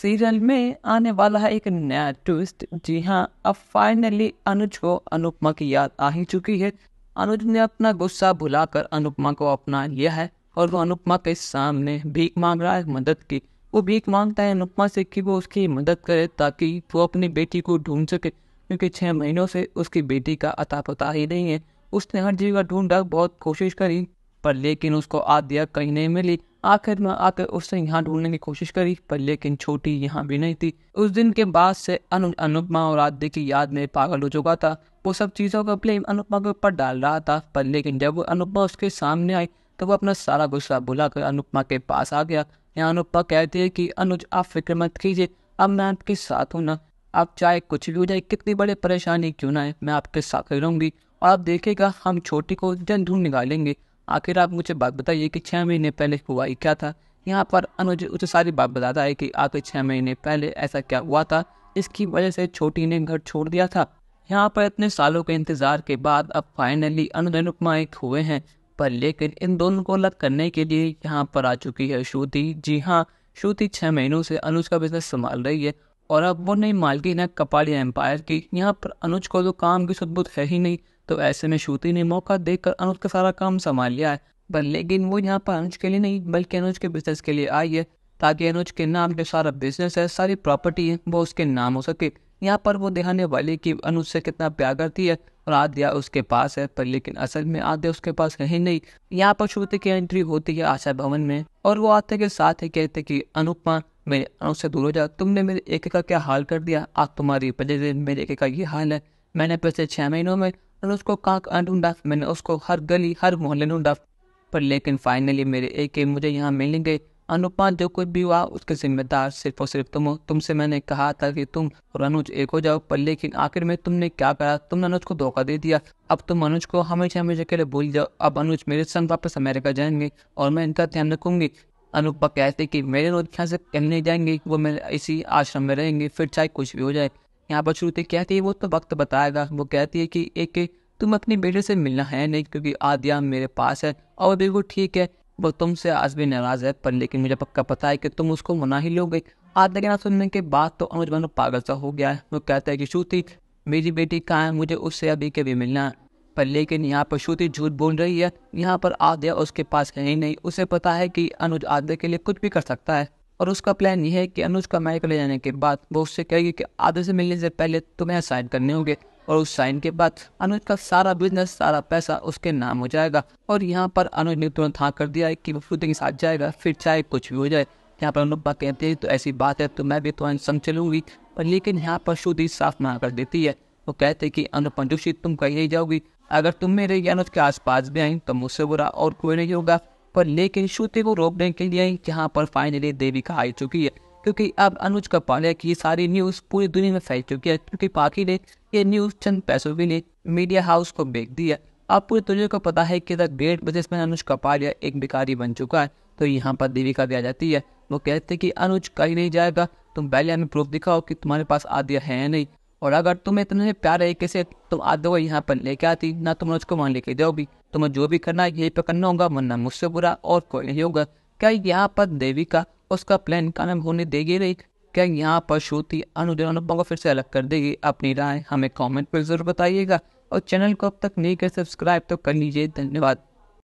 Serial में आने वाला है एक नया ट्विस्ट। जी हाँ, अब फाइनली अनुज को अनुपमा की याद आ ही चुकी है। अनुज ने अपना गुस्सा भुलाकर अनुपमा को अपना लिया है और वो अनुपमा के सामने भीख मांग रहा है मदद की। वो भीख मांगता है अनुपमा से कि वो उसकी मदद करे ताकि वो अपनी बेटी को ढूंढ सके, क्योंकि 6 महीनों से उसकी बेटी का अता पता ही नहीं है। उसने हर जगह ढूंढा, बहुत कोशिश करी, पर लेकिन उसको आद्या कहीं नहीं मिली। आखिर में आकर उसने यहाँ ढूंढने की कोशिश करी, पर लेकिन छोटी यहाँ भी नहीं थी। उस दिन के बाद से अनुपमा और आद्या की याद में पागल हो चुका था। वो सब चीज़ों का ब्लेम अनुपमा के ऊपर डाल रहा था, पर लेकिन जब वो अनुपमा उसके सामने आई तो वो अपना सारा गुस्सा भुलाकर अनुपमा के पास आ गया। यहाँ अनुपमा कहती है कि अनुज, आप फिक्र मत कीजिए, अब मैं आपके साथ हूँ ना। आप चाहे कुछ भी हो जाए, कितनी बड़ी परेशानी क्यों ना है, मैं आपके साथ रहूँगी और आप देखिएगा हम छोटी को जल्द ढूंढ निकालेंगे। आखिर आप मुझे बात बताइए कि 6 महीने पहले हुआ ही क्या था। यहाँ पर अनुज उसे सारी बात बताता है कि आखिर 6 महीने पहले ऐसा क्या हुआ था, इसकी वजह से छोटी ने घर छोड़ दिया था। यहाँ पर इतने सालों के इंतजार के बाद अब फाइनली अनुज और अनुपमा एक हुए हैं, पर लेकिन इन दोनों को अलग करने के लिए यहाँ पर आ चुकी है श्रुति। जी हाँ, श्रुति 6 महीनों से अनुज का बिजनेस संभाल रही है और अब वो नई मालकिन है कपाड़िया एम्पायर की। यहाँ पर अनुज को तो काम की सुध है ही नहीं, तो ऐसे में श्रुति ने मौका देकर अनुज का सारा काम संभाल लिया है। पर लेकिन वो यहाँ पर अनुज के लिए नहीं बल्कि अनुज के बिजनेस के लिए आई है, ताकि अनुज के नाम जो सारा बिजनेस है, सारी प्रॉपर्टी है, वो उसके नाम हो सके। यहाँ पर वो दिखाने वाली कि अनुज से कितना प्यार करती है और आद्या उसके पास है, पर लेकिन असल में आद्या उसके पास है ही नहीं। यहाँ पर श्रुति की एंट्री होती है आशा भवन में और वो आते के साथ ही कहते कि अनुपमा, मेरे अनुज से दूर हो जा, तुमने मेरे एक का क्या हाल कर दिया, आज तुम्हारी वजह से मेरे एक का ये हाल है। मैंने पिछले 6 महीनों में अनुज को कहाँ ढूंढा, मैंने उसको हर गली हर मोहल्ले ढूंढा, पर लेकिन फाइनली मेरे एक मुझे यहाँ मिलेंगे। अनुपमा, जो कुछ भी हुआ उसके जिम्मेदार सिर्फ और सिर्फ तुम हो। तुमसे मैंने कहा था कि तुम और अनुज एक हो जाओ, पर लेकिन आखिर में तुमने क्या करा, तुमने अनुज को धोखा दे दिया। अब तुम अनुज को हमेशा हमेशा के लिए भूल जाओ। अब अनुज मेरे संग वापस अमेरिका जाएंगे और मैं इनका ध्यान रखूंगी। अनुपमा कहते कि मेरे अनुज यहाँ से कहीं नहीं जाएंगे, वो मेरे इसी आश्रम में रहेंगे, फिर चाहे कुछ भी हो जाए। यहाँ पर श्रुति कहती है वो तो वक्त बताएगा। वो कहती है कि एक तुम अपनी बेटे से मिलना है नहीं, क्योंकि आद्या मेरे पास है और बिल्कुल ठीक है, वो तुमसे आज भी नाराज है, पर लेकिन मुझे पक्का पता है कि तुम उसको मना ही लोगे। आद्या के ना सुनने के बाद तो अनुज मानो पागल सा हो गया है। वो कहता है कि श्रुति, मेरी बेटी कहाँ है, मुझे उससे अभी के भी मिलना है। पर लेकिन यहाँ पर श्रुति झूठ बोल रही है। यहाँ पर आद्या उसके पास है ही नहीं। उसे पता है कि अनुज आद्या के लिए कुछ भी कर सकता है और उसका प्लान ये है कि अनुज का अमेरिका ले जाने के बाद वो उससे कहेगी कि आद्या से मिलने से पहले तुम्हें साइन करने होंगे और उस साइन के बाद अनुज का सारा बिजनेस, सारा पैसा उसके नाम हो जाएगा। और यहाँ पर अनुज ने तुरंत हाँ कर दिया है कि वो श्रुति के साथ जाएगा, फिर चाहे कुछ भी हो जाए। यहाँ पर अनुपमा कहते हैं तो ऐसी बात है तो मैं भी तुम्हारे संग चलूंगी, पर लेकिन यहाँ पर श्रुति साफ मना कर देती है। वो कहते हैं कि अनुपमा जोशी, तुम कहीं नहीं जाओगी, अगर तुम मेरे या अनुज के आसपास भी आई तो मुझसे बुरा और कोई नहीं होगा। पर लेकिन श्रुति को रोकने के लिए यहाँ पर फाइनली देविका आ चुकी है, क्योंकि अब अनुज का पाले की सारी न्यूज़ पूरी दुनिया में फैल चुकी है, क्योंकि पाकि ने ये न्यूज़ चंद पैसों के लिए मीडिया हाउस को बेच दिया। अब पूरी दुनिया को पता है कि द ग्रेट बिजनेसमैन अनुज कपाड़िया एक भिखारी बन चुका है। तो यहाँ पर देविका भी आ जाती है। वो कहते हैं कि अनुज कहीं नहीं जाएगा, तुम पहले हमें प्रूफ दिखाओ कि तुम्हारे पास आद्या है नहीं, और अगर तुम्हें इतने प्यार है कैसे तुम आद्या को यहाँ पर लेके आती, ना तुम अनुज को वहाँ लेके जाओगी। तुम्हें जो भी करना है यही पे करना होगा, वरना मुझसे बुरा और कोई नहीं होगा। क्या यहाँ पर देविका उसका प्लान कामयाब होने देगी नहीं? क्या यहाँ पर श्रुति अनुज और अनुपमा को फिर से अलग कर देगी? अपनी राय हमें कमेंट पर जरूर बताइएगा और चैनल को अब तक नहीं कर सब्सक्राइब तो कर लीजिए। धन्यवाद।